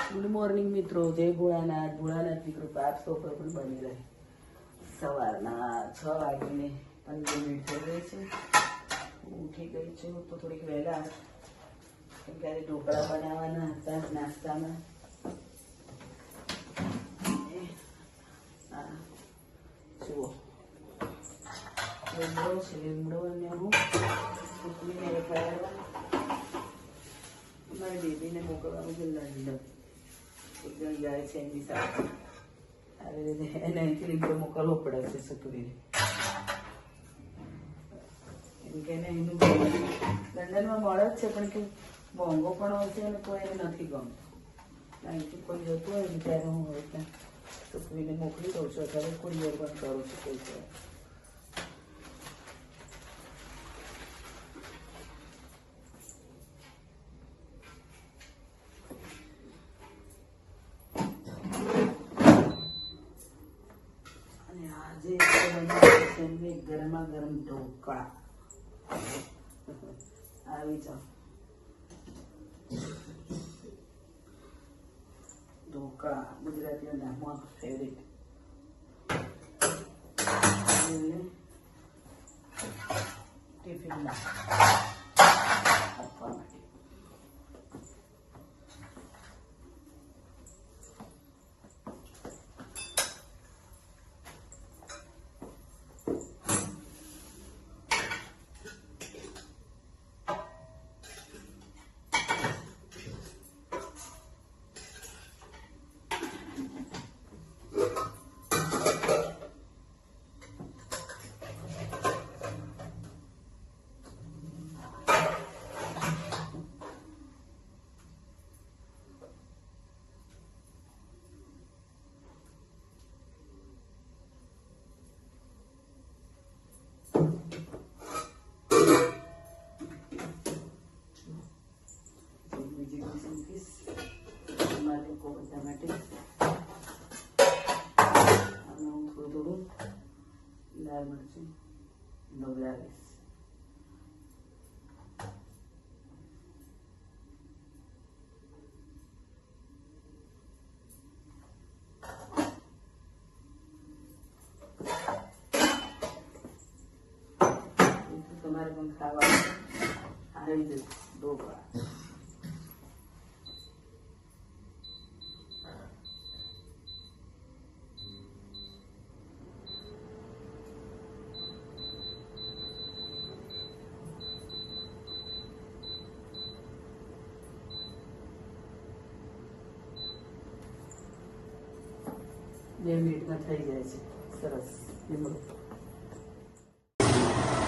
Good morning મિત્રો, જય ભોળાનાથ. ભોળાનાથની કૃપા આપ સૌ પર પણ બની રહે. સવારના 6:15 થઈ ગઈ છે. હું ઉઠી ગઈ છું તો થોડીક વહેલા, કેમ કે આજે ઢોકળા બનાવવાના હતા નાસ્તામાં. જુઓ, લીમડો છે, લીમડો અને હું સૂકવીને રખાયા. મારી બેબીને મોકલવાનું છે લંડન. એક જણ જાય છે એમની સાથે, આવી રીતે એને અહીંથી લીમડો મોકલવો પડે છે સૂકવીને. એમ કે એને એનું લંડનમાં મળે જ છે, પણ કે મોંઘો પણ હોય છે અને કોઈ એને નથી ગમતું. અહીંથી કોઈ જતું હોય ને ત્યારે હું હોય ત્યાં સૂકવીને મોકલી દઉં છું. અત્યારે કુરિયર પણ કરું છું કોઈ છે. ગરમા ગરમ ઢોકળા આવી જાઓ. ઢોકળા ગુજરાતીઓના મોસ્ટ ફેવરિટ. ટિફિનમાં આપવા માટે. લાલ મરચું ડોલાવીશ. તમારે પણ ખાવા આવી જશે ઢોકળા. બે મિનિટમાં થઈ જાય છે. સરસ.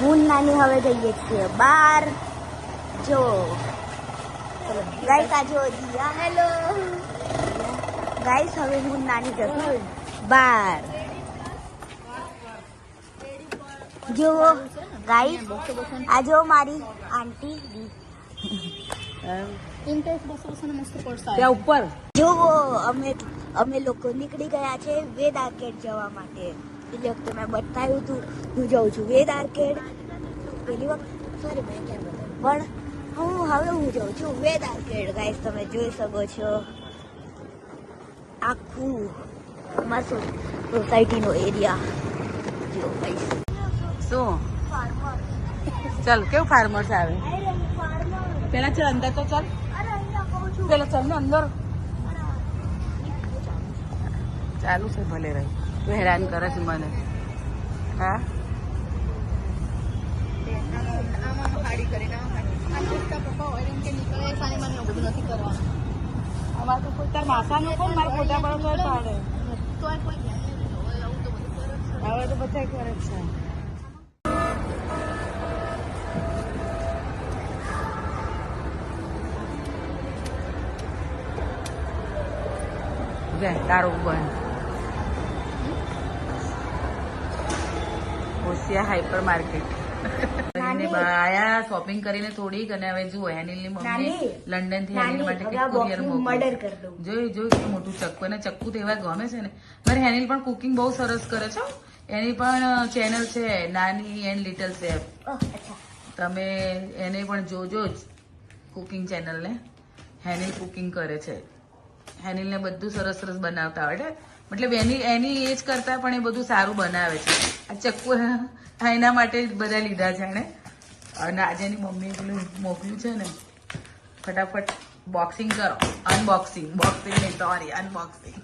હું નાની હવે જઈએ છીએ બહાર. જો ગાઈસ, આ જો દિયા. હેલો ગાઈસ, હવે હું નાની જશું બહાર. જો ગાઈસ, આ જો મારી આંટી ત્યાં ઉપર જો અમે લોકો નીકળી ગયા છે વેદ આર્કેડ જવા માટે. પેલી વખતે મેં બતાવ્યું હતું, હું જાઉં છું વેદ આર્કેડ. પેલી વખત સોરી મેં ક્યાં બતાવ્યું, પણ હવે હું જાઉં છું વેદ આર્કેડ. ગાઈસ, તમે જોઈ શકો છો આખું મસ્ત સોસાયટીનો એરિયા. જો ગાઈસ, શું ચાલ કેવું ફાર્મર્સ આવે. પેલા ચાલ અંદર તો ચાલ. પેલા ચાલ ને અંદર. ચાલુ છે ભલે રહી. તું હેરાન કરે છે મને. હા અમારે તો કોઈ તાર માથાનું કોણ મારે ફોટા પાડો તો પાડે. હવે તો બધા કરે છે. તારું બંધ. હોશિયા હાઈપર માર્કેટ આયા શોપિંગ કરીને થોડીક. અને હવે જુઓ, હેનિલની મમ્મી લંડન થી હેનિલ માટે કુરિયર મોકલી. જોઈ કેટલું મોટું ચક્કુ. અને ચક્કુ તો એવા ગમે છે ને. મારે હેનિલ પણ કુકિંગ બહુ સરસ કરે છે. એની પણ ચેનલ છે, નાની એન્ડ લિટલ શેફ. તમે એને પણ જોજો જ કુકિંગ ચેનલ ને. હેનિલ કુકિંગ કરે છે. હેનિલને બધું સરસ સરસ બનાવતા આવડે, મતલબ એની એજ કરતા પણ એ બધું સારું બનાવે છે. આ ચક્કુ એના માટે જ બધા લીધા છે એને. અને આજે એની મમ્મીએ પેલું મોકલ્યું છે ને, ફટાફટ બોક્સિંગ કરો. બોક્સિંગ નહીં, સોરી, અનબોક્સિંગ.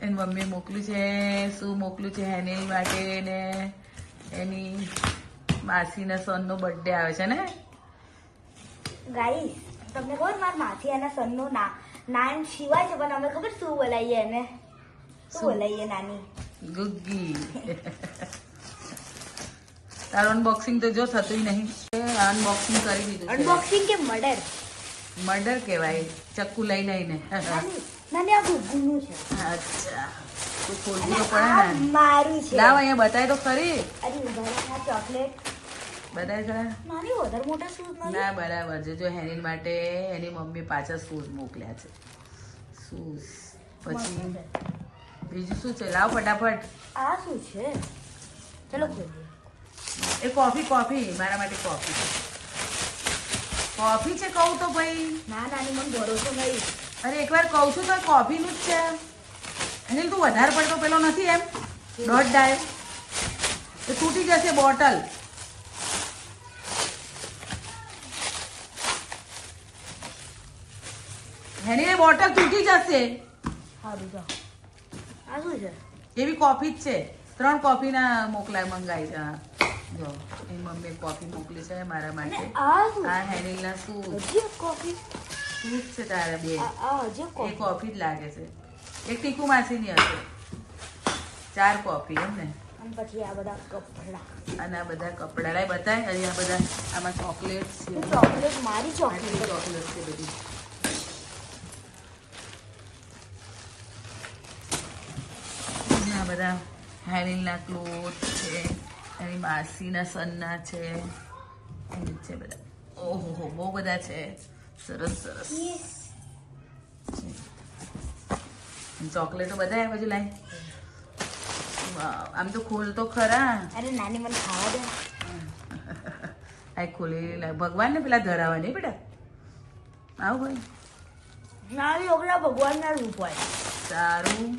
એની મમ્મીએ મોકલ્યું છે. શું મોકલ્યું છે હેનિલ માટે? ને એની માસીના સનનો બર્થડે આવે છે ને. ગાઈસ તમને ખબર મારા માસી એના સનનું નામ શિવા છે, પણ અમે ખબર શું બોલાવીએ એને? શું બોલાવીએ નાની? ગુગ્ગી. તારું અનબોક્સિંગ તો જો થતું નહીં. અનબોક્સિંગ કરી દીધું. અનબોક્સિંગ કે મર્ડર? મર્ડર કહેવાય, ચક્કુ લઈ લઈને. નાની આ ગુગ્ગુનું છે. અચ્છા, તો ખોલવું તો પડે ને. મારું છે. લાવ અહીંયા બતાય તો ખરી. અરે ઉધારા ચોકલેટ બતાય ખરા. નાની વધારે મોટા શૂઝ નથી. ના બરાબર છે. જો હેનિલ માટે એની મમ્મી પાછા શૂઝ મોકલ્યા છે. શૂઝ પછી બીજું શું છે? લાવ ફટાફટ. આ શું છે? ચલો ખોલીએ. એ કોફી મારા માટે કોફી છે કહું તો ભાઈ. ના નાની મને ભરોસો નહીં. અરે એકવાર કહું છું તો કોફીનું જ છે. હેનિલ તું વધારે પડતો પેલો નથી એમ દોઢ ડાય તો તૂટી જશે બોટલ. હેનિલ બોટલ તૂટી જશે. સારું જાઓ. આ શું છે? એવી કોફી જ છે. 3 કોફીના મંગાઈ છે. જો એની મમ્મી કોફી મોકલી છે મારા માટે. આ શું? આ હેનિલના શું હજી એક કોફી? શું છે તારા બે? આ હજી એક એ કોફી. કોફી જ લાગે છે. એક ટીકુ માસીની હશે. 4 કોફી એમ ને. અને પછી આ બધા કપડા. અને આ બધા કપડા લાય બતાય. અને આ બધા આમાં ચોકલેટ છે. ચોકલેટ મારી ચોકલેટ. ચોકલેટ છે બધી. અને આ બધા હેનિલના ક્લોથ છે. એની માસીના સનના છે. એની છે બધા. ઓહો બહુ બધા છે. સરસ સરસ ચોકલેટો બધા આ બાજુ લાય. આમ તો ખોલ તો ખરા. અરે નાની મને ખાવા દે. આ ખોલી ભગવાન ને પેલા ધરાવા નહીં બેટા. આવું ભાઈ. નાની છોકરા ભગવાનના રૂપ હોય. સારું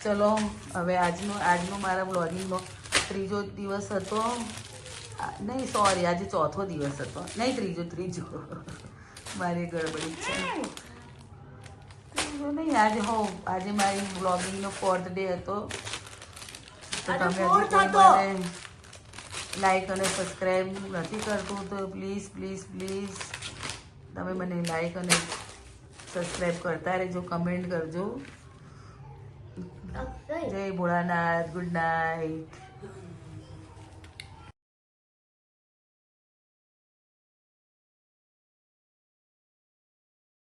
ચલો હવે આજનો મારા બ્લોગિંગનો 3જો દિવસ હતો. નહીં સોરી, આજે 4થો દિવસ હતો. નહીં 3જો મારી ગડબડી છે. નહીં આજે મારી બ્લોગિંગનો 4th ડે હતો. તો તમે હજી કોઈ મને લાઈક અને સબસ્ક્રાઈબ નથી કરતું તો પ્લીઝ પ્લીઝ પ્લીઝ તમે મને લાઈક અને સબસ્ક્રાઈબ કરતા રહેજો. કમેન્ટ કરજો. જય ભોળાનાથ. Good night.